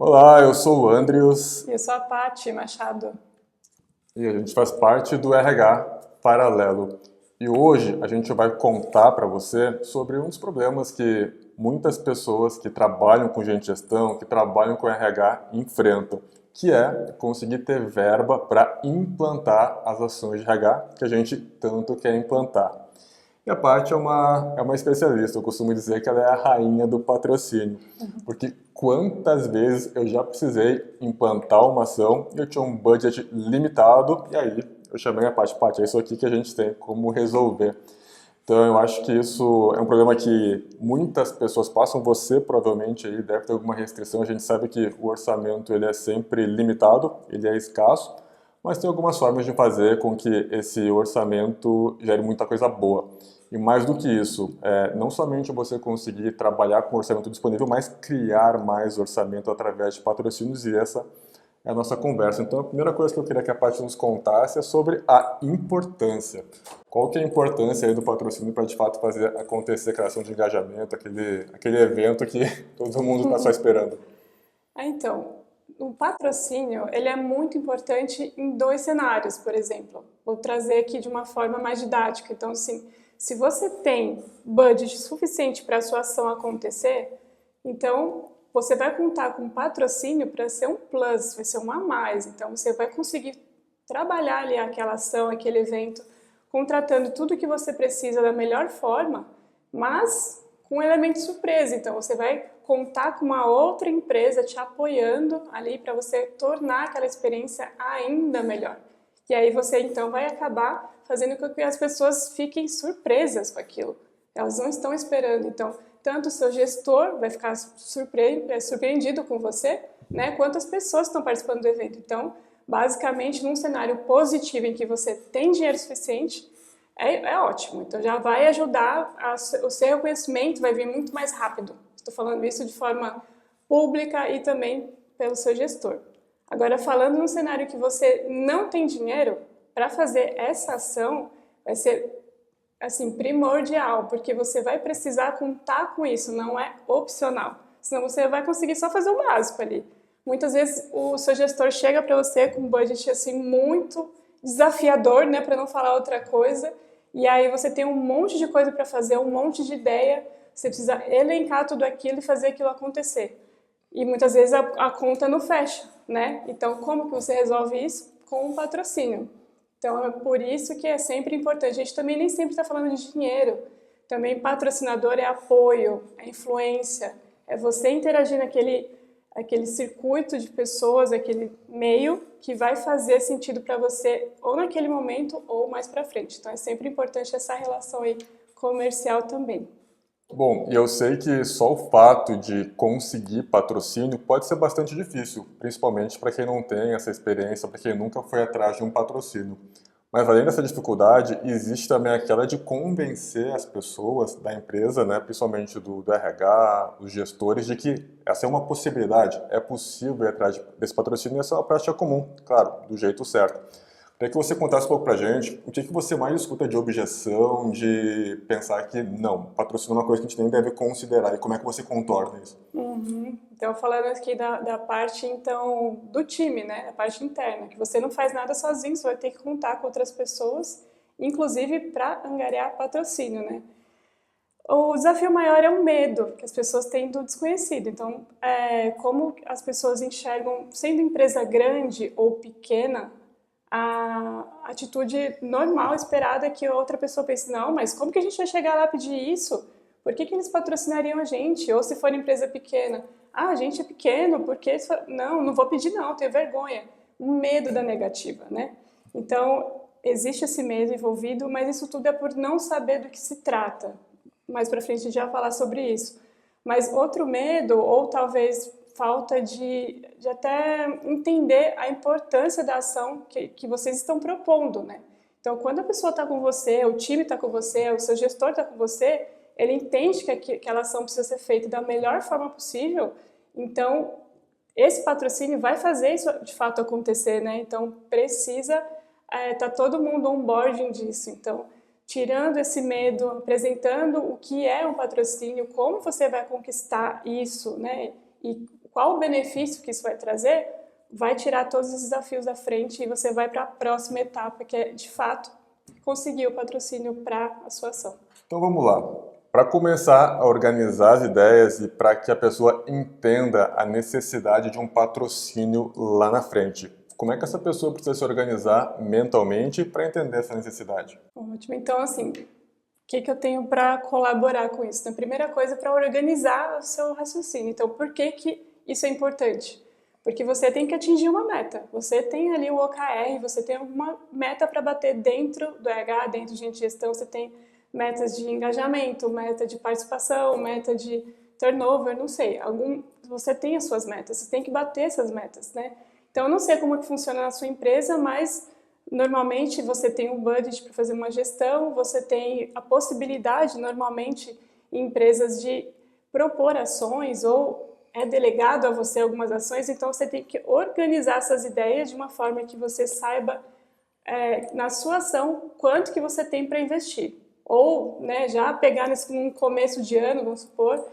Olá, eu sou o Andrius Eu sou a Paty Machado. e a gente faz parte do RH Paralelo. E hoje a gente vai contar para você sobre um dos problemas que muitas pessoas que trabalham com gente de gestão, que trabalham com RH enfrentam, que é conseguir ter verba para implantar as ações de RH que a gente tanto quer implantar. E a Paty é uma especialista, eu costumo dizer que ela é a rainha do patrocínio, porque quantas vezes eu já precisei implantar uma ação e eu tinha um budget limitado, e aí eu chamei a Paty, é isso aqui que a gente tem como resolver. Então eu acho que isso é um problema que muitas pessoas passam, você provavelmente aí deve ter alguma restrição, a gente sabe que o orçamento ele é sempre limitado, ele é escasso, mas tem algumas formas de fazer com que esse orçamento gere muita coisa boa. E mais do que isso, não somente você conseguir trabalhar com o orçamento disponível, mas criar mais orçamento através de patrocínios, e essa é a nossa conversa. Então, a primeira coisa que eu queria que a Paty nos contasse é sobre a importância. Qual que é a importância aí do patrocínio para, de fato, fazer acontecer a criação de engajamento, aquele evento que todo mundo está só esperando? Então, o patrocínio, ele é muito importante em dois cenários, por exemplo. Vou trazer aqui de uma forma mais didática. Então, assim, se você tem budget suficiente para a sua ação acontecer, então você vai contar com patrocínio para ser um plus, vai ser um a mais. Então, você vai conseguir trabalhar ali aquela ação, aquele evento, contratando tudo que você precisa da melhor forma, mas com um elemento surpresa. Então, você vai contar com uma outra empresa te apoiando ali para você tornar aquela experiência ainda melhor. E aí você, então, vai acabar fazendo com que as pessoas fiquem surpresas com aquilo. Elas não estão esperando. Então, tanto o seu gestor vai ficar surpreendido com você, né, quanto as pessoas que estão participando do evento. Então, basicamente, num cenário positivo em que você tem dinheiro suficiente, é ótimo. Então, já vai ajudar, o seu reconhecimento vai vir muito mais rápido. Estou falando isso de forma pública e também pelo seu gestor. Agora, falando num cenário que você não tem dinheiro, para fazer essa ação, vai ser assim, primordial, porque você vai precisar contar com isso, não é opcional. Senão você vai conseguir só fazer o básico ali. Muitas vezes o seu gestor chega para você com um budget assim muito desafiador, né, para não falar outra coisa, e aí você tem um monte de coisa para fazer, um monte de ideia, você precisa elencar tudo aquilo e fazer aquilo acontecer. E muitas vezes a conta não fecha, né? Então, como que você resolve isso? Com um patrocínio. Então, é por isso que é sempre importante. A gente também nem sempre está falando de dinheiro. Também patrocinador é apoio, é influência, é você interagir aquele circuito de pessoas, aquele meio que vai fazer sentido para você ou naquele momento ou mais para frente. Então, é sempre importante essa relação aí comercial também. Bom, e eu sei que só o fato de conseguir patrocínio pode ser bastante difícil, principalmente para quem não tem essa experiência, para quem nunca foi atrás de um patrocínio. Mas além dessa dificuldade, existe também aquela de convencer as pessoas da empresa, né, principalmente do RH, os gestores, de que essa é uma possibilidade, é possível ir atrás desse patrocínio e essa é uma prática comum, claro, do jeito certo. Queria que você contasse um pouco pra gente o que que você mais escuta de objeção, de pensar que não, patrocínio é uma coisa que a gente nem deve considerar, e como é que você contorna isso? Uhum. Então, falando aqui da parte então do time, né, a parte interna, que você não faz nada sozinho, você vai ter que contar com outras pessoas, inclusive para angariar patrocínio, né? O desafio maior é o medo que as pessoas têm do desconhecido. Então, como as pessoas enxergam, sendo empresa grande ou pequena, a atitude normal, esperada, é que outra pessoa pense, não, mas como que a gente vai chegar lá e pedir isso? Por que eles patrocinariam a gente? Ou se for empresa pequena, a gente é pequeno, porque não, não vou pedir não, tenho vergonha. O medo da negativa, né? Então, existe esse medo envolvido, mas isso tudo é por não saber do que se trata. Mais para frente a gente vai falar sobre isso. Mas outro medo, ou talvez falta de até entender a importância da ação que vocês estão propondo, né? Então, quando a pessoa está com você, o time está com você, o seu gestor está com você, ele entende que aquela ação precisa ser feita da melhor forma possível, então esse patrocínio vai fazer isso de fato acontecer, né? Então, precisa tá todo mundo onboarding disso. Então, tirando esse medo, apresentando o que é um patrocínio, como você vai conquistar isso, né? E qual o benefício que isso vai trazer, vai tirar todos os desafios da frente e você vai para a próxima etapa, que é, de fato, conseguir o patrocínio para a sua ação. Então vamos lá. Para começar a organizar as ideias e para que a pessoa entenda a necessidade de um patrocínio lá na frente, como é que essa pessoa precisa se organizar mentalmente para entender essa necessidade? Ótimo. Então, assim, o que eu tenho para colaborar com isso? A primeira coisa é para organizar o seu raciocínio. Então, por que isso é importante? Porque você tem que atingir uma meta. Você tem ali o OKR, você tem uma meta para bater dentro do RH, dentro de gestão, você tem metas de engajamento, meta de participação, meta de turnover, não sei. Você tem as suas metas, você tem que bater essas metas, né? Então, eu não sei como é que funciona na sua empresa, mas normalmente você tem um budget para fazer uma gestão, você tem a possibilidade, normalmente, em empresas de propor ações ou é delegado a você algumas ações, então você tem que organizar essas ideias de uma forma que você saiba na sua ação quanto que você tem para investir. Ou, né, já pegar num começo de ano, vamos supor,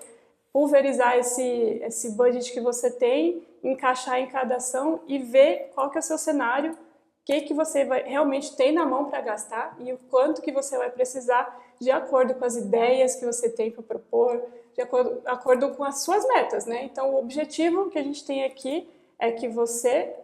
pulverizar esse budget que você tem, encaixar em cada ação e ver qual que é o seu cenário, o que você realmente tem na mão para gastar e o quanto que você vai precisar de acordo com as ideias que você tem para propor, de acordo com as suas metas, né? Então, o objetivo que a gente tem aqui é que você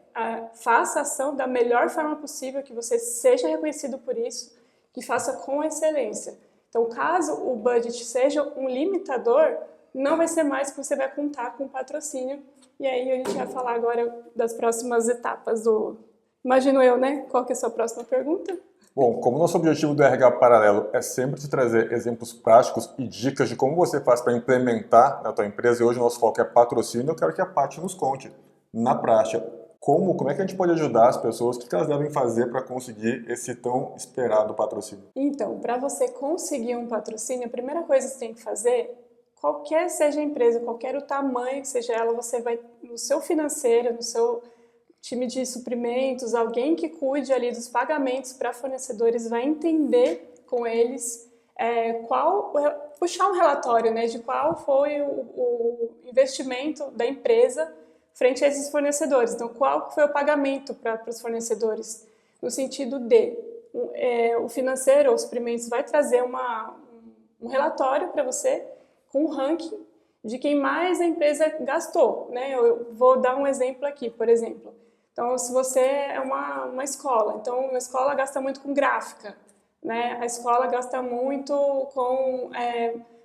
faça a ação da melhor forma possível, que você seja reconhecido por isso, que faça com excelência. Então, caso o budget seja um limitador, não vai ser mais que você vai contar com patrocínio. E aí a gente vai falar agora das próximas etapas do... Imagino eu, né? Qual que é a sua próxima pergunta? Bom, como nosso objetivo do RH Paralelo é sempre te trazer exemplos práticos e dicas de como você faz para implementar na tua empresa, e hoje o nosso foco é patrocínio, eu quero que a Paty nos conte, na prática, como é que a gente pode ajudar as pessoas, o que elas devem fazer para conseguir esse tão esperado patrocínio? Então, para você conseguir um patrocínio, a primeira coisa que você tem que fazer, qualquer seja a empresa, qualquer o tamanho que seja ela, você vai, no seu financeiro, no seu time de suprimentos, alguém que cuide ali dos pagamentos para fornecedores vai entender com eles puxar um relatório, né, de qual foi o investimento da empresa frente a esses fornecedores. Então, qual foi o pagamento para os fornecedores? No sentido de, o financeiro ou suprimentos vai trazer um relatório para você com um ranking de quem mais a empresa gastou, né? Eu vou dar um exemplo aqui, por exemplo. Então, se você é uma escola, então uma escola gasta muito com gráfica, né? A escola gasta muito com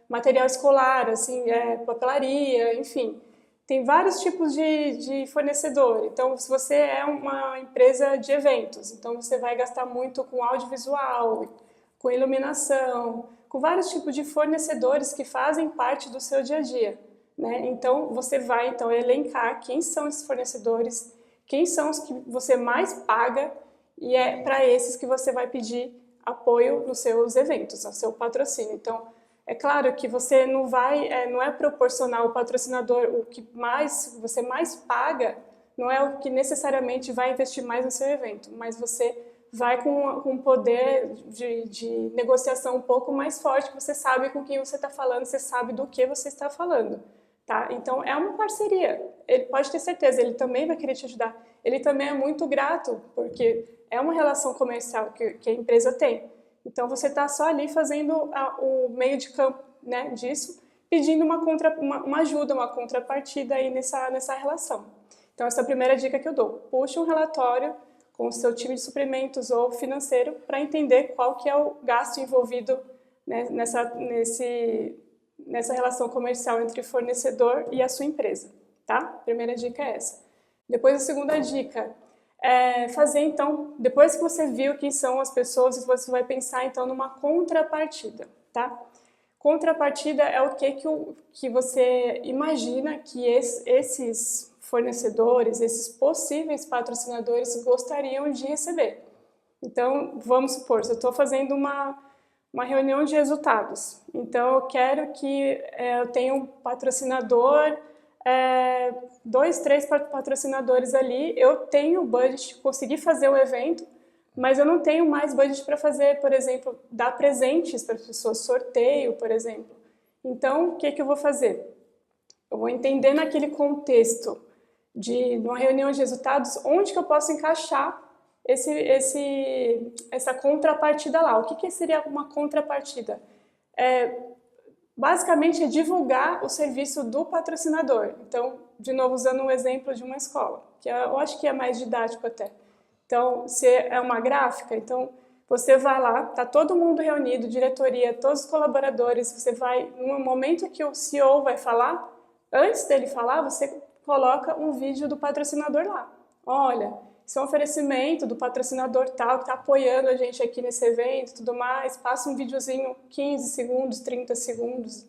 material escolar, assim, papelaria, enfim. Tem vários tipos de fornecedor. Então, se você é uma empresa de eventos, então você vai gastar muito com audiovisual, com iluminação, com vários tipos de fornecedores que fazem parte do seu dia a dia, né? Então, você vai elencar quem são esses fornecedores, quem são os que você mais paga e é para esses que você vai pedir apoio nos seus eventos, no seu patrocínio. Então, é claro que você não é proporcional ao patrocinador, o que você mais paga não é o que necessariamente vai investir mais no seu evento, mas você vai com um poder de negociação um pouco mais forte, você sabe com quem você está falando, você sabe do que você está falando. Tá? Então, é uma parceria. Ele pode ter certeza, ele também vai querer te ajudar. Ele também é muito grato, porque é uma relação comercial que a empresa tem. Então, você está só ali fazendo o meio de campo, né, disso, pedindo uma ajuda, uma contrapartida aí nessa relação. Então, essa é a primeira dica que eu dou. Puxe um relatório com o seu time de suprimentos ou financeiro para entender qual que é o gasto envolvido, né, nessa relação comercial entre fornecedor e a sua empresa, tá? Primeira dica é essa. Depois, a segunda dica é fazer, então, depois que você viu quem são as pessoas, você vai pensar, então, numa contrapartida, tá? Contrapartida é o que você imagina que esses fornecedores, esses possíveis patrocinadores gostariam de receber. Então, vamos supor, se eu estou fazendo uma reunião de resultados. Então, eu quero que eu tenha um patrocinador, 2, 3 patrocinadores ali. Eu tenho budget, consegui fazer o evento, mas eu não tenho mais budget para fazer, por exemplo, dar presentes para as pessoas, sorteio, por exemplo. Então, o que eu vou fazer? Eu vou entender naquele contexto de uma reunião de resultados onde que eu posso encaixar essa contrapartida lá. O que seria uma contrapartida? Basicamente é divulgar o serviço do patrocinador. Então, de novo, usando um exemplo de uma escola, que eu acho que é mais didático até. Então, se é uma gráfica, então você vai lá, está todo mundo reunido, diretoria, todos os colaboradores, você vai, no momento que o CEO vai falar, antes dele falar, você coloca um vídeo do patrocinador lá. Olha, isso é um oferecimento do patrocinador tal, que está apoiando a gente aqui nesse evento e tudo mais. Passa um videozinho, 15 segundos, 30 segundos,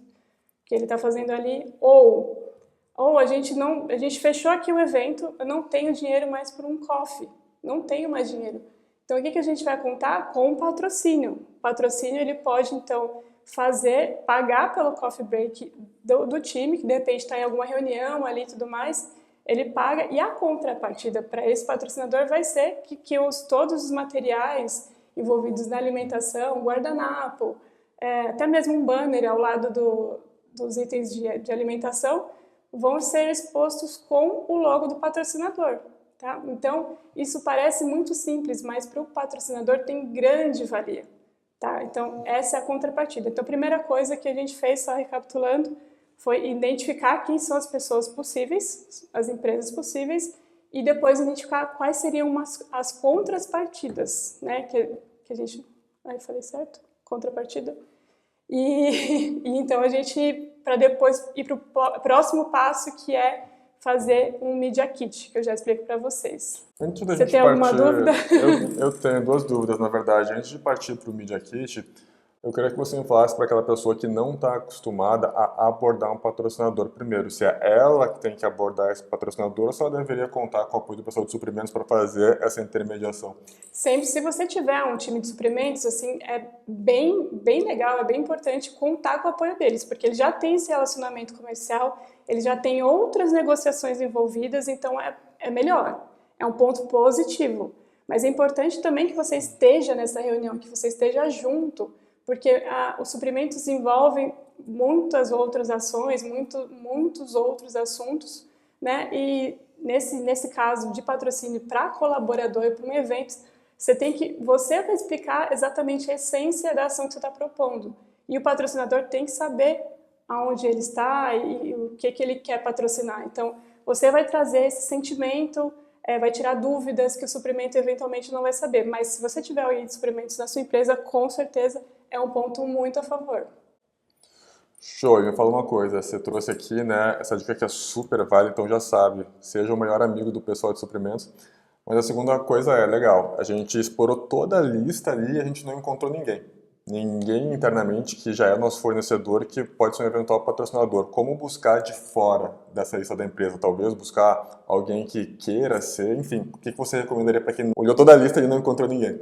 que ele está fazendo ali. Ou a gente fechou aqui o evento, eu não tenho dinheiro mais para um coffee, não tenho mais dinheiro. Então, o que a gente vai contar? Com o patrocínio. O patrocínio, ele pode, então, pagar pelo coffee break do time, que de repente está em alguma reunião ali e tudo mais, ele paga, e a contrapartida para esse patrocinador vai ser que todos os materiais envolvidos na alimentação, guardanapo, até mesmo um banner ao lado dos itens de alimentação, vão ser expostos com o logo do patrocinador. Tá? Então, isso parece muito simples, mas para o patrocinador tem grande valia. Tá? Então, essa é a contrapartida. Então, a primeira coisa que a gente fez, só recapitulando, foi identificar quem são as pessoas possíveis, as empresas possíveis, e depois identificar quais seriam as contrapartidas, né? Que a gente... Aí falei certo? Contrapartida. E então a gente, para depois ir para o próximo passo, que é fazer um Media Kit, que eu já explico para vocês. Antes da Você gente tem alguma dúvida? Eu tenho duas dúvidas, na verdade. Antes de partir para o Media Kit, eu queria que você me falasse para aquela pessoa que não está acostumada a abordar um patrocinador primeiro, se é ela que tem que abordar esse patrocinador ou se ela deveria contar com o apoio do pessoal de suprimentos para fazer essa intermediação. Sempre, se você tiver um time de suprimentos, assim, é bem legal, é bem importante contar com o apoio deles, porque eles já têm esse relacionamento comercial, eles já têm outras negociações envolvidas, então é melhor, é um ponto positivo. Mas é importante também que você esteja nessa reunião, que você esteja junto, porque os suprimentos envolvem muitas outras ações, muitos outros assuntos, né? E nesse caso de patrocínio para colaborador, para um evento, você vai explicar exatamente a essência da ação que você está propondo. E o patrocinador tem que saber aonde ele está e o que ele quer patrocinar. Então, você vai trazer esse sentimento, vai tirar dúvidas que o suprimento eventualmente não vai saber. Mas se você tiver o de suprimentos na sua empresa, com certeza é um ponto muito a favor. Show, e me fala uma coisa, você trouxe aqui, né, essa dica que é super válida, então já sabe, seja o melhor amigo do pessoal de suprimentos. Mas a segunda coisa legal, a gente explorou toda a lista ali e a gente não encontrou ninguém. Ninguém internamente que já é nosso fornecedor que pode ser um eventual patrocinador. Como buscar de fora dessa lista da empresa? Talvez buscar alguém que queira ser, enfim, o que você recomendaria para quem olhou toda a lista e não encontrou ninguém?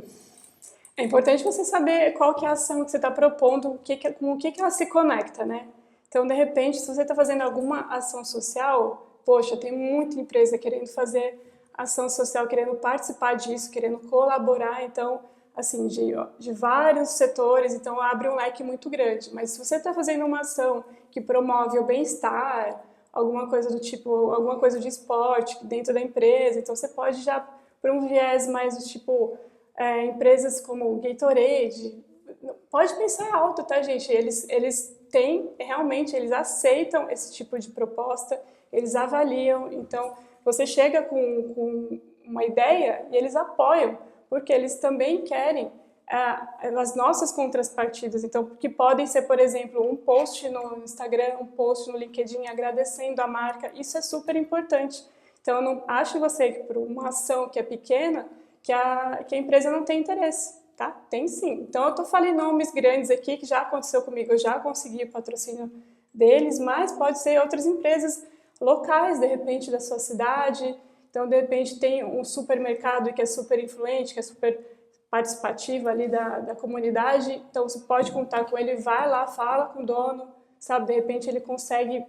É importante você saber qual que é a ação que você está propondo, com o que ela se conecta, né? Então, de repente, se você está fazendo alguma ação social, poxa, tem muita empresa querendo fazer ação social, querendo participar disso, querendo colaborar, então, assim, de vários setores, então abre um leque muito grande. Mas se você está fazendo uma ação que promove o bem-estar, alguma coisa do tipo, alguma coisa de esporte dentro da empresa, então você pode já, por um viés mais do tipo... empresas como Gatorade, pode pensar alto, tá, gente? Eles têm, realmente, eles aceitam esse tipo de proposta, eles avaliam, então você chega com uma ideia e eles apoiam, porque eles também querem as nossas contrapartidas, então, que podem ser, por exemplo, um post no Instagram, um post no LinkedIn agradecendo a marca, isso é super importante. Então, eu não acho você que por uma ação que é pequena, que a empresa não tem interesse, tá? Tem sim. Então, eu falei nomes grandes aqui que já aconteceu comigo, eu já consegui o patrocínio deles, mas pode ser outras empresas locais, de repente, da sua cidade. Então, de repente, tem um supermercado que é super influente, que é super participativo ali da comunidade, então você pode contar com ele, vai lá, fala com o dono, sabe? De repente, ele consegue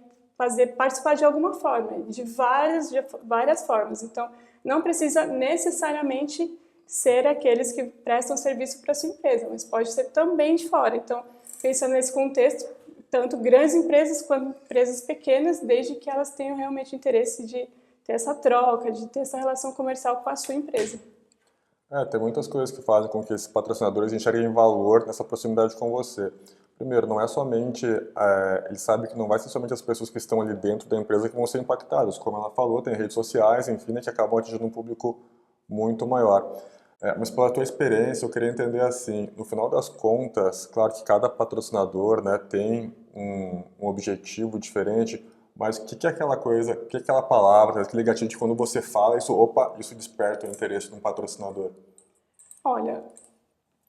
participar de alguma forma, de várias formas. Então, não precisa necessariamente ser aqueles que prestam serviço para a sua empresa, mas pode ser também de fora. Então, pensando nesse contexto, tanto grandes empresas quanto empresas pequenas, desde que elas tenham realmente interesse de ter essa troca, de ter essa relação comercial com a sua empresa. Tem muitas coisas que fazem com que esses patrocinadores enxerguem valor nessa proximidade com você. Primeiro, não é somente, ele sabe que não vai ser somente as pessoas que estão ali dentro da empresa que vão ser impactadas. Como ela falou, tem redes sociais, enfim, né, que acabam atingindo um público muito maior. Mas pela tua experiência, eu queria entender assim, no final das contas, claro que cada patrocinador, né, tem um objetivo diferente, mas o que é aquela coisa, o que é aquela palavra, aquele gatilho de quando você fala isso, opa, isso desperta o interesse de um patrocinador? Olha,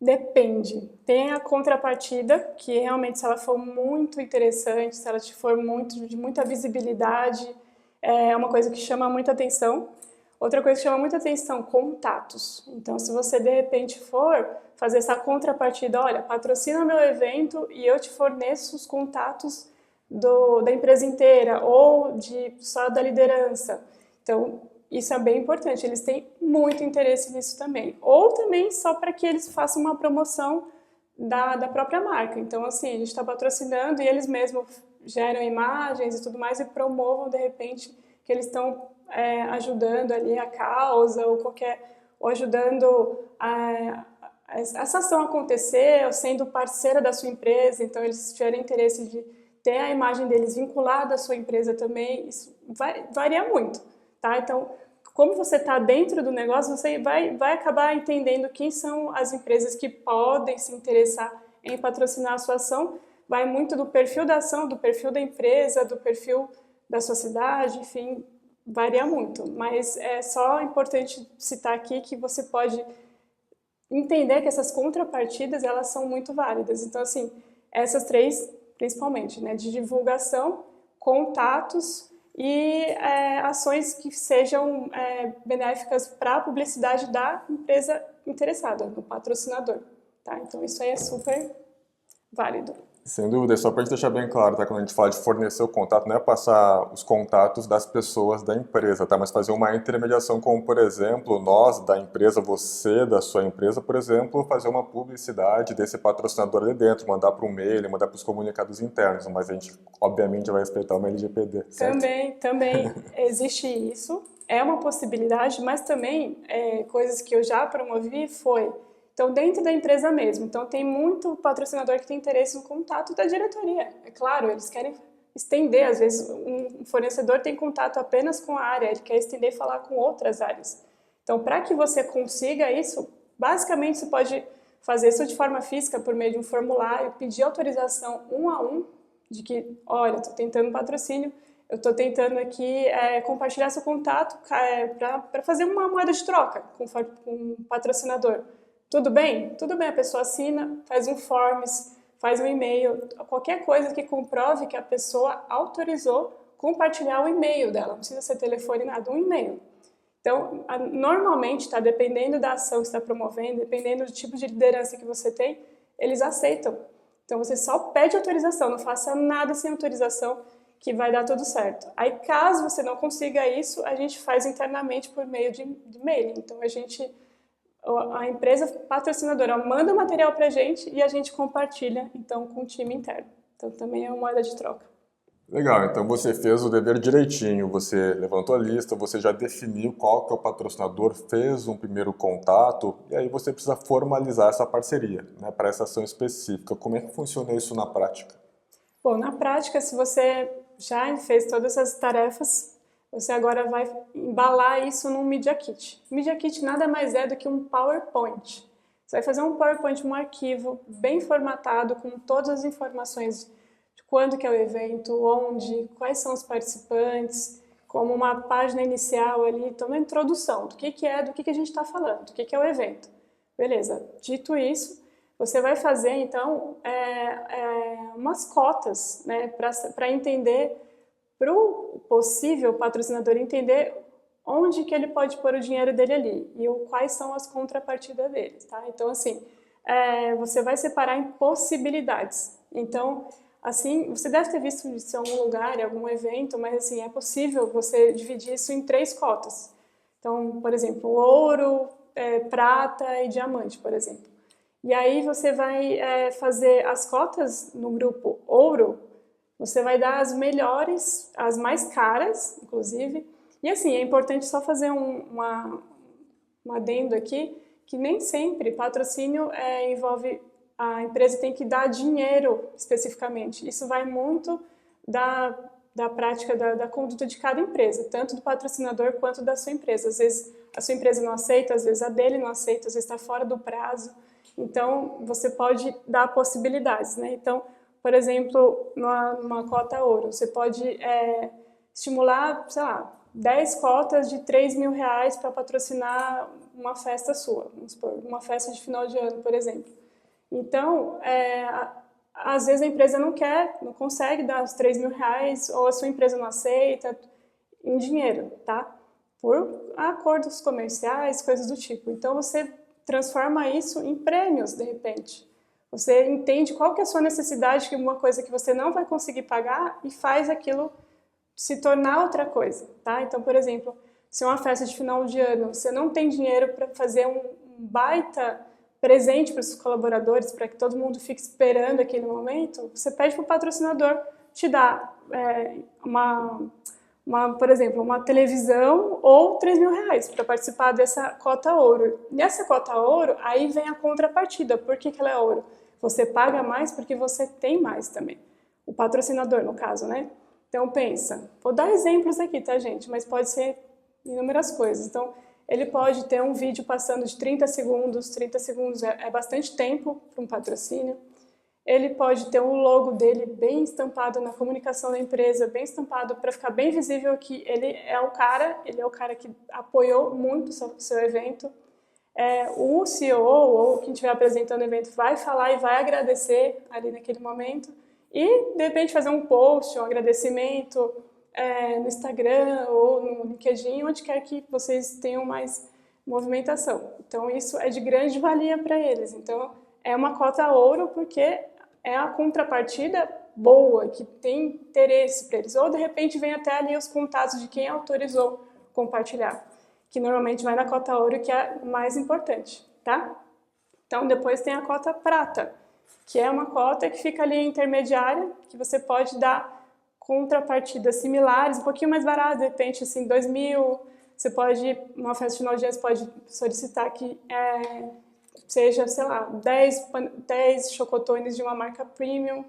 depende. Tem a contrapartida, que realmente se ela for muito interessante, se ela te for de muita visibilidade, é uma coisa que chama muita atenção. Outra coisa que chama muita atenção, contatos. Então, se você de repente for fazer essa contrapartida, olha, patrocina meu evento e eu te forneço os contatos da empresa inteira ou só da liderança. Então, isso é bem importante, eles têm muito interesse nisso também. Ou também só para que eles façam uma promoção da própria marca. Então, assim, a gente está patrocinando e eles mesmos geram imagens e tudo mais e promovam, de repente, que eles estão ajudando ali a causa ou ajudando essa ação acontecer, ou sendo parceira da sua empresa. Então, eles tiverem interesse de ter a imagem deles vinculada à sua empresa também, isso varia muito, tá? Então, como você está dentro do negócio, você vai acabar entendendo quem são as empresas que podem se interessar em patrocinar a sua ação. Vai muito do perfil da ação, do perfil da empresa, do perfil da sua cidade, enfim, varia muito. Mas é só importante citar aqui que você pode entender que essas contrapartidas, elas são muito válidas. Então, assim, essas três, principalmente, né, de divulgação, contatos e ações que sejam benéficas para a publicidade da empresa interessada, do patrocinador, tá? Então, isso aí é super válido. Sem dúvida, só para a gente deixar bem claro, tá? Quando a gente fala de fornecer o contato, não é passar os contatos das pessoas da empresa, tá? Mas fazer uma intermediação, como por exemplo, nós da empresa, você da sua empresa, por exemplo, fazer uma publicidade desse patrocinador ali dentro, mandar para um mail, mandar para os comunicados internos, mas a gente obviamente vai respeitar uma LGPD, certo? Também existe isso, é uma possibilidade, mas também coisas que eu já promovi foi... Então, dentro da empresa mesmo. Então, tem muito patrocinador que tem interesse no contato da diretoria. É claro, eles querem estender. Às vezes, um fornecedor tem contato apenas com a área, ele quer estender e falar com outras áreas. Então, para que você consiga isso, basicamente, você pode fazer isso de forma física, por meio de um formulário, pedir autorização um a um, de que, olha, estou tentando patrocínio, eu estou tentando aqui compartilhar seu contato para fazer uma moeda de troca com um patrocinador. Tudo bem? Tudo bem, a pessoa assina, faz um forms, faz um e-mail, qualquer coisa que comprove que a pessoa autorizou compartilhar o e-mail dela, não precisa ser telefone, nada, um e-mail. Então, normalmente, dependendo da ação que você está promovendo, dependendo do tipo de liderança que você tem, eles aceitam. Então, você só pede autorização, não faça nada sem autorização, que vai dar tudo certo. Aí, caso você não consiga isso, a gente faz internamente por meio de e-mail. Então, a empresa patrocinadora manda o material para a gente e a gente compartilha, então, com o time interno. Então, também é uma moeda de troca. Legal, então você fez o dever direitinho, você levantou a lista, você já definiu qual que é o patrocinador, fez um primeiro contato e aí você precisa formalizar essa parceria, né, para essa ação específica. Como é que funciona isso na prática? Bom, na prática, se você já fez todas essas tarefas, você agora vai embalar isso num Media Kit. O Media Kit nada mais é do que um PowerPoint. Você vai fazer um PowerPoint, um arquivo bem formatado, com todas as informações de quando que é o evento, onde, quais são os participantes, como uma página inicial ali, então uma introdução do que é, do que a gente está falando, do que é o evento. Beleza, dito isso, você vai fazer então umas cotas, né, para entender, para o possível patrocinador entender onde que ele pode pôr o dinheiro dele ali e quais são as contrapartidas dele, tá? Então, assim, você vai separar em possibilidades. Então, assim, você deve ter visto isso em algum lugar, em algum evento, mas, assim, é possível você dividir isso em 3 cotas. Então, por exemplo, ouro, prata e diamante, por exemplo. E aí você vai fazer as cotas no grupo ouro, Você vai dar as melhores, as mais caras, inclusive. E assim, é importante só fazer um adendo aqui, que nem sempre patrocínio envolve a empresa tem que dar dinheiro especificamente. Isso vai muito da prática da conduta de cada empresa, tanto do patrocinador quanto da sua empresa. Às vezes a sua empresa não aceita, às vezes a dele não aceita, às vezes está fora do prazo. Então, você pode dar possibilidades, né? Então, por exemplo, numa cota ouro, você pode estimular, sei lá, 10 cotas de R$ 3.000 para patrocinar uma festa sua, vamos supor, uma festa de final de ano, por exemplo. Então, às vezes a empresa não quer, não consegue dar os R$ 3.000, ou a sua empresa não aceita em dinheiro, tá? Por acordos comerciais, coisas do tipo. Então, você transforma isso em prêmios, de repente. Você entende qual que é a sua necessidade, que é uma coisa que você não vai conseguir pagar, e faz aquilo se tornar outra coisa, tá? Então, por exemplo, se é uma festa de final de ano, você não tem dinheiro para fazer um baita presente para os colaboradores, para que todo mundo fique esperando aquele momento, você pede para o patrocinador te dar por exemplo, uma televisão ou R$ 3.000 para participar dessa cota ouro. Nessa cota ouro, aí vem a contrapartida. Por que ela é ouro? Você paga mais porque você tem mais também. O patrocinador, no caso, né? Então, pensa. Vou dar exemplos aqui, tá, gente? Mas pode ser inúmeras coisas. Então, ele pode ter um vídeo passando de 30 segundos. 30 segundos é bastante tempo para um patrocínio. Ele pode ter o logo dele bem estampado na comunicação da empresa, bem estampado para ficar bem visível que ele é o cara que apoiou muito o seu evento. O CEO ou quem estiver apresentando o evento vai falar e vai agradecer ali naquele momento e, de repente, fazer um post, um agradecimento no Instagram ou no LinkedIn, onde quer que vocês tenham mais movimentação. Então, isso é de grande valia para eles. Então, é uma cota ouro porque é a contrapartida boa, que tem interesse para eles. Ou, de repente, vem até ali os contatos de quem autorizou compartilhar, que normalmente vai na cota ouro, que é mais importante, tá? Então, depois tem a cota prata, que é uma cota que fica ali intermediária, que você pode dar contrapartidas similares, um pouquinho mais barato, de repente, assim, 2.000. Você pode, numa festa de final de ano, você pode solicitar que seja, sei lá, 10 chocotones de uma marca premium.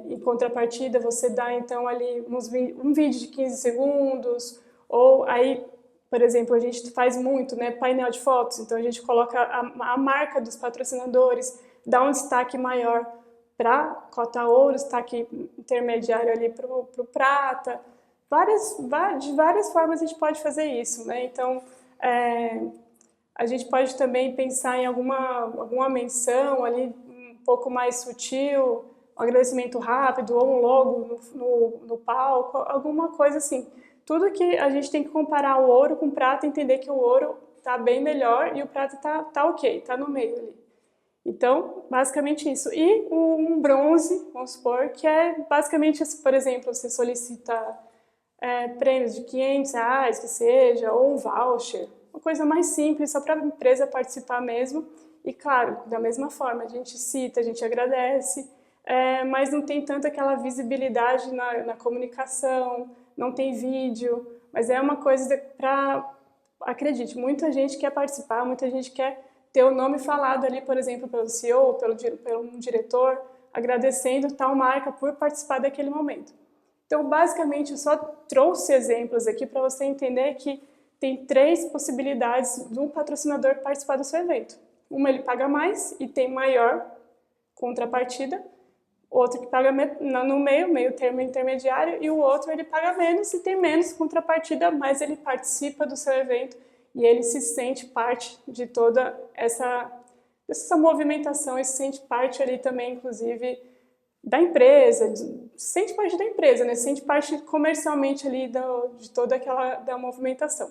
Em contrapartida, você dá, então, ali um vídeo de 15 segundos, ou aí, por exemplo, a gente faz muito, né, painel de fotos, então a gente coloca a marca dos patrocinadores, dá um destaque maior para cota ouro, destaque intermediário ali para o prata. De várias formas a gente pode fazer isso, né? Então, a gente pode também pensar em alguma menção ali um pouco mais sutil, um agradecimento rápido ou um logo no palco, alguma coisa assim. Tudo que a gente tem que comparar o ouro com o prata, entender que o ouro está bem melhor e o prata tá ok, está no meio ali. Então, basicamente isso. E um bronze, vamos supor, que é basicamente, por exemplo, você solicita prêmios de R$ 500, que seja, ou um voucher, uma coisa mais simples, só para a empresa participar mesmo. E, claro, da mesma forma, a gente cita, a gente agradece, mas não tem tanto aquela visibilidade na comunicação, não tem vídeo, mas é uma coisa para, acredite, muita gente quer participar, muita gente quer ter o nome falado ali, por exemplo, pelo CEO, pelo diretor, agradecendo tal marca por participar daquele momento. Então, basicamente, eu só trouxe exemplos aqui para você entender que tem 3 possibilidades do patrocinador participar do seu evento. Uma, ele paga mais e tem maior contrapartida. Outro que paga no meio termo intermediário. E o outro, ele paga menos e tem menos contrapartida, mas ele participa do seu evento e ele se sente parte de toda essa movimentação e se sente parte ali também, inclusive, da empresa, se sente parte da empresa, né? Se sente parte comercialmente ali de toda da movimentação.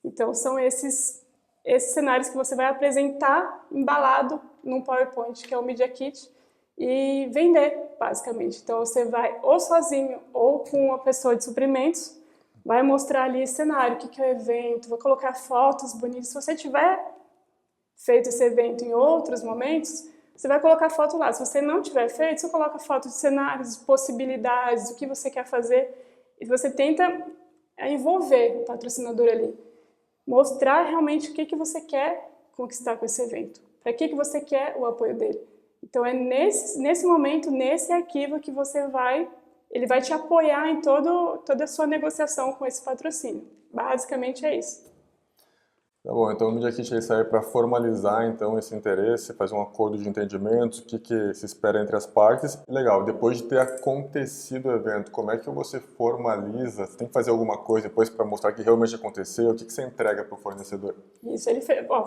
Então, são esses cenários que você vai apresentar embalado num PowerPoint, que é o Media Kit, e vender, basicamente. Então, você vai ou sozinho ou com uma pessoa de suprimentos, vai mostrar ali esse cenário, o que é o evento, vai colocar fotos bonitas. Se você tiver feito esse evento em outros momentos, você vai colocar foto lá. Se você não tiver feito, você coloca foto de cenários, de possibilidades, do que você quer fazer, e você tenta envolver o patrocinador ali. Mostrar realmente o que você quer conquistar com esse evento. Para que você quer o apoio dele. Então é nesse momento, nesse arquivo que ele vai te apoiar em toda a sua negociação com esse patrocínio. Basicamente é isso. Tá bom, então o Media Kit aí serve para formalizar então esse interesse, fazer um acordo de entendimento, o que se espera entre as partes. Legal, depois de ter acontecido o evento, como é que você formaliza? Você tem que fazer alguma coisa depois para mostrar que realmente aconteceu? O que você entrega para o fornecedor? Isso,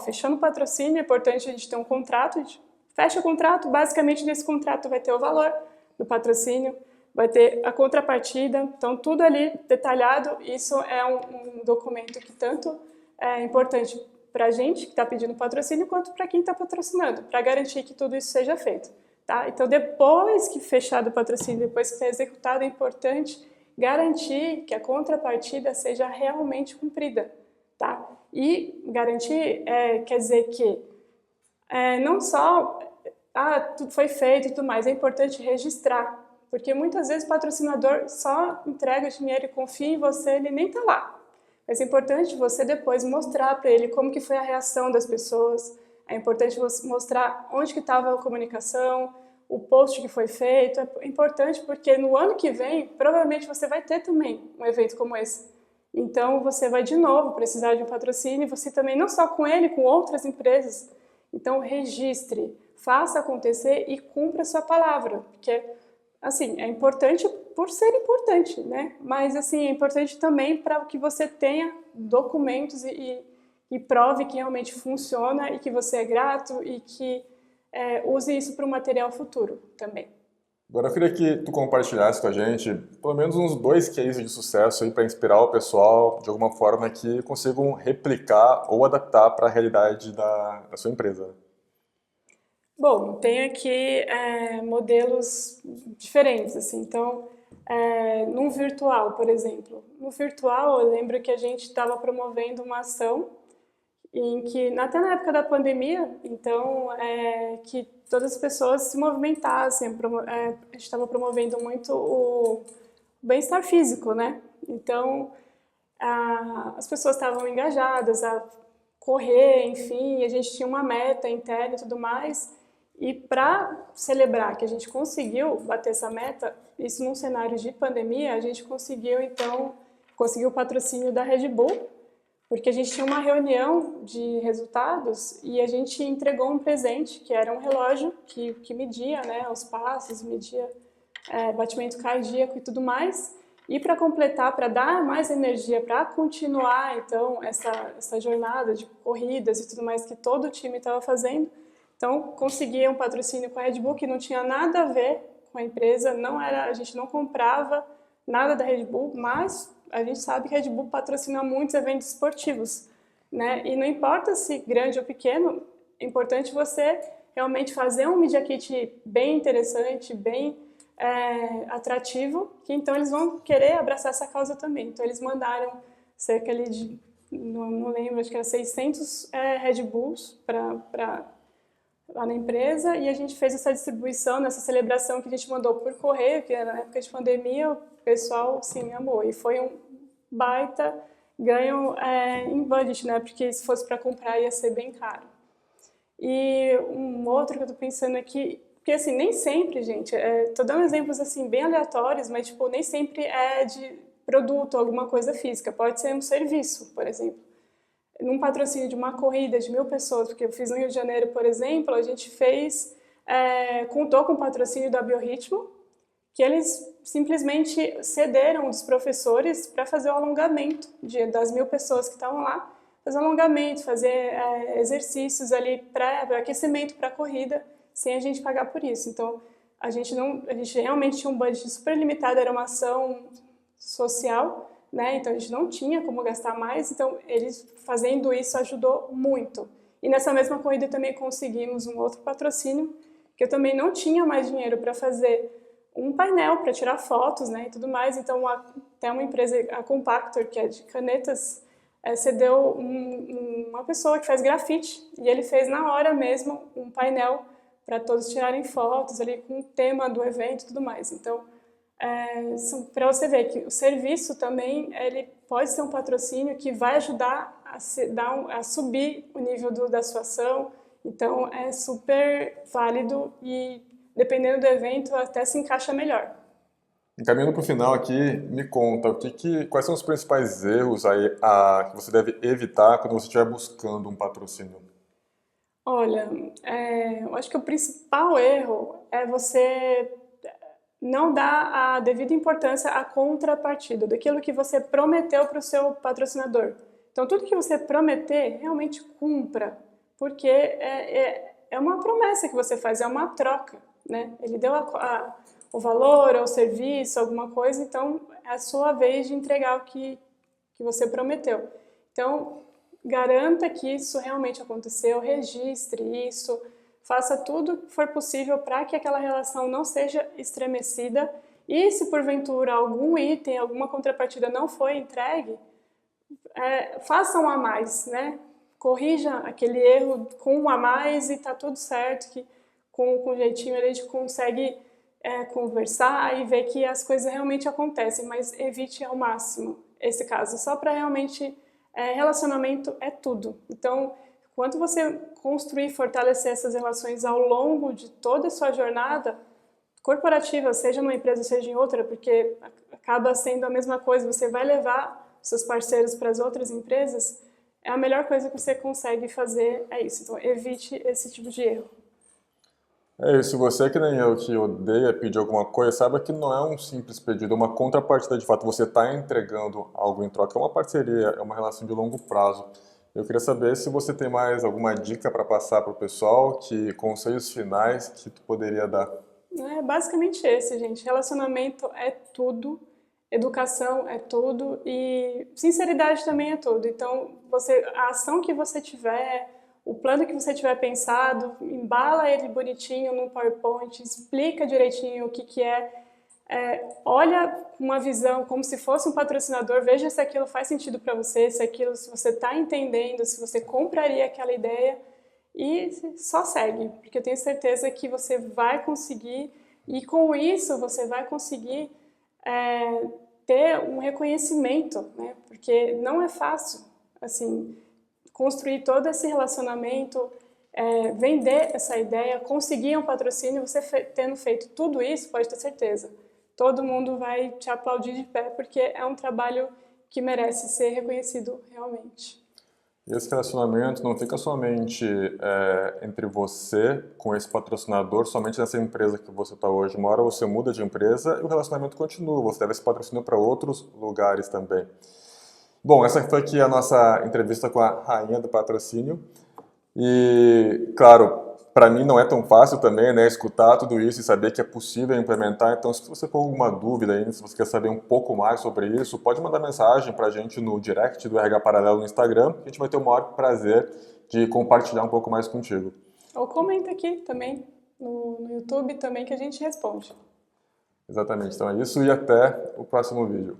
fechando o patrocínio, é importante a gente ter um contrato, a gente fecha o contrato, basicamente nesse contrato vai ter o valor do patrocínio, vai ter a contrapartida, então tudo ali detalhado. Isso é um documento que tanto é importante para a gente que está pedindo patrocínio, quanto para quem está patrocinando, para garantir que tudo isso seja feito. Tá? Então, depois que fechado o patrocínio, depois que está executado, é importante garantir que a contrapartida seja realmente cumprida. Tá? E garantir quer dizer que não só tudo foi feito e tudo mais, é importante registrar, porque muitas vezes o patrocinador só entrega dinheiro e confia em você, ele nem está lá. Mas é importante você depois mostrar para ele como que foi a reação das pessoas, é importante você mostrar onde que estava a comunicação, o post que foi feito. É importante porque no ano que vem, provavelmente você vai ter também um evento como esse. Então você vai de novo precisar de um patrocínio, você também, não só com ele, com outras empresas. Então registre, faça acontecer e cumpra a sua palavra, porque assim, é importante por ser importante, né? Mas assim, é importante também para que você tenha documentos e prove que realmente funciona e que você é grato e que use isso para um material futuro também. Agora eu queria que tu compartilhasse com a gente pelo menos uns 2 cases de sucesso aí para inspirar o pessoal de alguma forma que consigam replicar ou adaptar para a realidade da sua empresa. Bom, tem aqui modelos diferentes, assim. Então, no virtual, por exemplo. No virtual, eu lembro que a gente estava promovendo uma ação em que, até na época da pandemia, então, que todas as pessoas se movimentassem. A gente estava promovendo muito o bem-estar físico, né? Então, as pessoas estavam engajadas a correr, enfim, e a gente tinha uma meta interna e tudo mais. E para celebrar que a gente conseguiu bater essa meta, isso num cenário de pandemia, a gente conseguiu, então, o patrocínio da Red Bull, porque a gente tinha uma reunião de resultados e a gente entregou um presente, que era um relógio que media, né, os passos, media batimento cardíaco e tudo mais. E para completar, para dar mais energia, para continuar, então, essa jornada de corridas e tudo mais que todo o time estava fazendo, então, consegui um patrocínio com a Red Bull que não tinha nada a ver com a empresa, a gente não comprava nada da Red Bull, mas a gente sabe que a Red Bull patrocina muitos eventos esportivos, né? E não importa se grande ou pequeno, é importante você realmente fazer um Media Kit bem interessante, bem atrativo, que então eles vão querer abraçar essa causa também. Então, eles mandaram cerca ali de, não lembro, acho que era 600 Red Bulls lá na empresa, e a gente fez essa distribuição, nessa celebração que a gente mandou por correio, que era na época de pandemia, o pessoal, sim, amou. E foi um baita ganho em budget, né? Porque se fosse para comprar ia ser bem caro. E um outro que eu tô pensando aqui, porque assim, nem sempre, gente, tô dando exemplos assim bem aleatórios, mas tipo, nem sempre é de produto, alguma coisa física, pode ser um serviço, por exemplo. Num patrocínio de uma corrida de 1.000 pessoas, porque eu fiz no Rio de Janeiro, por exemplo, a gente contou com o patrocínio da Biorritmo, que eles simplesmente cederam dos professores para fazer o alongamento das 1.000 pessoas que estavam lá, fazer alongamento, fazer exercícios ali para aquecimento para a corrida, sem a gente pagar por isso. Então, a gente realmente tinha um budget super limitado, era uma ação social, né? Então a gente não tinha como gastar mais, então eles fazendo isso ajudou muito. E nessa mesma corrida também conseguimos um outro patrocínio, que eu também não tinha mais dinheiro para fazer um painel para tirar fotos, né, e tudo mais. Então até uma empresa, a Compactor, que é de canetas, cedeu uma pessoa que faz grafite, e ele fez na hora mesmo um painel para todos tirarem fotos ali com o tema do evento e tudo mais. Então, para você ver que o serviço também ele pode ser um patrocínio que vai ajudar a subir o nível da sua ação. Então, é super válido e, dependendo do evento, até se encaixa melhor. Encaminhando para o final aqui, me conta quais são os principais erros aí que você deve evitar quando você estiver buscando um patrocínio? Olha, eu acho que o principal erro é você não dar a devida importância à contrapartida, daquilo que você prometeu para o seu patrocinador. Então, tudo que você prometer, realmente cumpra, porque é uma promessa que você faz, é uma troca, né? Ele deu o valor, ou o serviço, alguma coisa, então é a sua vez de entregar o que você prometeu. Então, garanta que isso realmente aconteceu, registre isso, faça tudo que for possível para que aquela relação não seja estremecida e se porventura algum item, alguma contrapartida não foi entregue, faça um a mais, né? Corrija aquele erro com um a mais e está tudo certo, que com jeitinho a gente consegue conversar e ver que as coisas realmente acontecem, mas evite ao máximo esse caso, só para realmente relacionamento é tudo. Então, quanto você construir e fortalecer essas relações ao longo de toda a sua jornada corporativa, seja numa empresa, seja em outra, porque acaba sendo a mesma coisa, você vai levar seus parceiros para as outras empresas, a melhor coisa que você consegue fazer é isso. Então, evite esse tipo de erro. É isso, se você que nem eu que odeia pedir alguma coisa, saiba que não é um simples pedido, é uma contrapartida de fato, você está entregando algo em troca, é uma parceria, é uma relação de longo prazo. Eu queria saber se você tem mais alguma dica para passar para o pessoal, conselhos finais que tu poderia dar. É basicamente esse, gente. Relacionamento é tudo, educação é tudo e sinceridade também é tudo. Então, a ação que você tiver, o plano que você tiver pensado, embala ele bonitinho no PowerPoint, explica direitinho o que é. Olha com uma visão como se fosse um patrocinador, veja se aquilo faz sentido para você, se você está entendendo, se você compraria aquela ideia e só segue, porque eu tenho certeza que você vai conseguir e com isso você vai conseguir ter um reconhecimento, né? Porque não é fácil, assim, construir todo esse relacionamento, vender essa ideia, conseguir um patrocínio, você tendo feito tudo isso, pode ter certeza, todo mundo vai te aplaudir de pé, porque é um trabalho que merece ser reconhecido realmente. E esse relacionamento não fica somente entre você com esse patrocinador, somente nessa empresa que você está hoje. Uma hora você muda de empresa e o relacionamento continua, você leva esse patrocínio para outros lugares também. Bom, essa foi aqui a nossa entrevista com a rainha do patrocínio. E, claro, para mim não é tão fácil também, né, escutar tudo isso e saber que é possível implementar. Então, se você for alguma dúvida ainda, se você quer saber um pouco mais sobre isso, pode mandar mensagem para a gente no direct do RH Paralelo no Instagram, que a gente vai ter o maior prazer de compartilhar um pouco mais contigo. Ou comenta aqui também, no YouTube também, que a gente responde. Exatamente. Então é isso e até o próximo vídeo.